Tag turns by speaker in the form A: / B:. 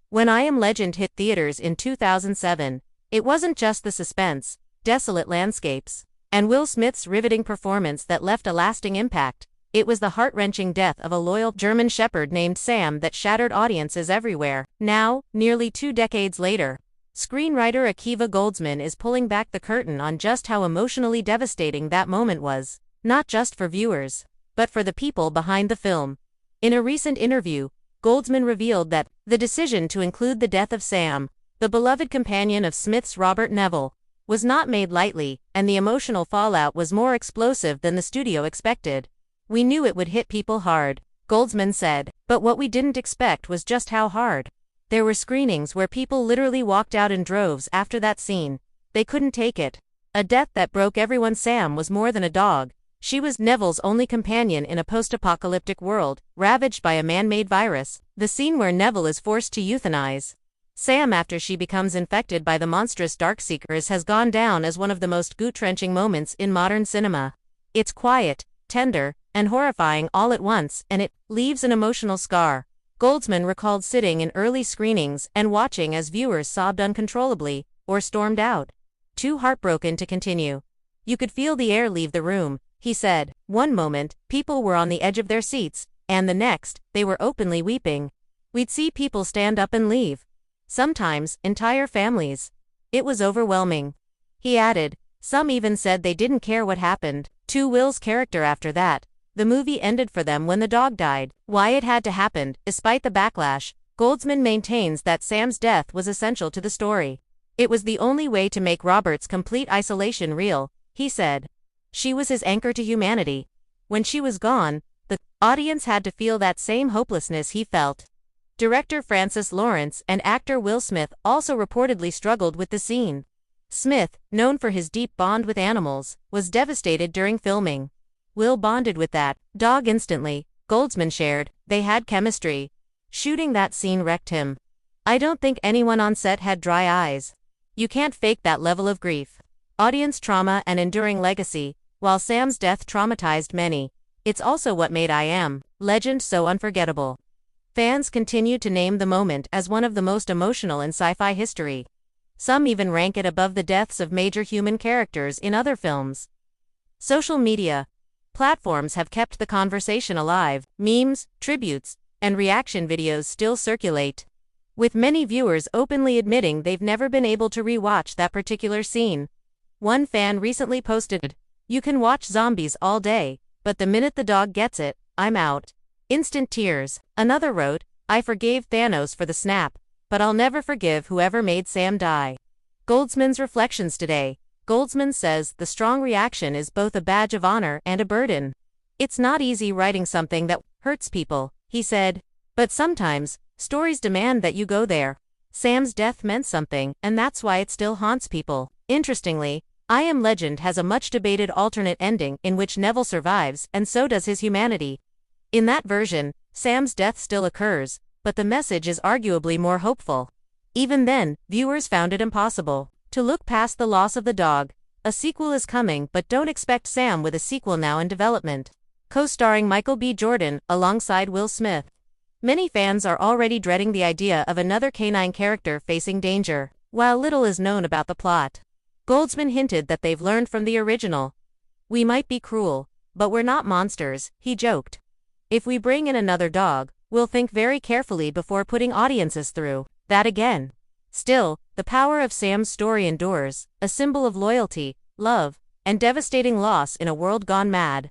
A: When I Am Legend hit theaters in 2007, it wasn't just the suspense, desolate landscapes, and Will Smith's riveting performance that left a lasting impact. It was the heart-wrenching death of a loyal German shepherd named Sam that shattered audiences everywhere. Now, nearly 2 decades later, screenwriter Akiva Goldsman is pulling back the curtain on just how emotionally devastating that moment was, not just for viewers, but for the people behind the film. In a recent interview, Goldsman revealed that the decision to include the death of Sam, the beloved companion of Smith's Robert Neville, was not made lightly, and the emotional fallout was more explosive than the studio expected. "We knew it would hit people hard," Goldsman said, "but what we didn't expect was just how hard. There were screenings where people literally walked out in droves after that scene. They couldn't take it. A death that broke everyone. Sam was more than a dog. She was Neville's only companion in a post-apocalyptic world, ravaged by a man-made virus." The scene where Neville is forced to euthanize Sam after she becomes infected by the monstrous Darkseekers has gone down as one of the most gut-wrenching moments in modern cinema. It's quiet, tender, and horrifying all at once, and it leaves an emotional scar. Goldsman recalled sitting in early screenings and watching as viewers sobbed uncontrollably, or stormed out, too heartbroken to continue. "You could feel the air leave the room," he said. "One moment, people were on the edge of their seats, and the next, they were openly weeping. We'd see people stand up and leave. Sometimes, entire families. It was overwhelming." He added, "Some even said they didn't care what happened to Will's character after that. The movie ended for them when the dog died." Why it had to happen, despite the backlash, Goldsman maintains that Sam's death was essential to the story. "It was the only way to make Robert's complete isolation real," he said. "She was his anchor to humanity. When she was gone, the audience had to feel that same hopelessness he felt." Director Francis Lawrence and actor Will Smith also reportedly struggled with the scene. Smith, known for his deep bond with animals, was devastated during filming. "Will bonded with that dog instantly," Goldsman shared. "They had chemistry. Shooting that scene wrecked him. I don't think anyone on set had dry eyes. You can't fake that level of grief. Audience trauma and enduring legacy. While Sam's death traumatized many, it's also what made I Am Legend so unforgettable." Fans continue to name the moment as one of the most emotional in sci-fi history. Some even rank it above the deaths of major human characters in other films. Social media platforms have kept the conversation alive. Memes, tributes, and reaction videos still circulate, with many viewers openly admitting they've never been able to re-watch that particular scene. One fan recently posted, "You can watch zombies all day, but the minute the dog gets it, I'm out. Instant tears." Another wrote, "I forgave Thanos for the snap, but I'll never forgive whoever made Sam die." Goldsman's reflections today. Goldsman says the strong reaction is both a badge of honor and a burden. "It's not easy writing something that hurts people," he said, "but sometimes, stories demand that you go there. Sam's death meant something, and that's why it still haunts people." Interestingly, I Am Legend has a much-debated alternate ending in which Neville survives, and so does his humanity. In that version, Sam's death still occurs, but the message is arguably more hopeful. Even then, viewers found it impossible to look past the loss of the dog. A sequel is coming, but don't expect Sam with a sequel now in development. Co-starring Michael B. Jordan, alongside Will Smith. Many fans are already dreading the idea of another canine character facing danger. While little is known about the plot, Goldsman hinted that they've learned from the original. "We might be cruel, but we're not monsters," he joked. "If we bring in another dog, we'll think very carefully before putting audiences through that again." Still, the power of Sam's story endures, a symbol of loyalty, love, and devastating loss in a world gone mad.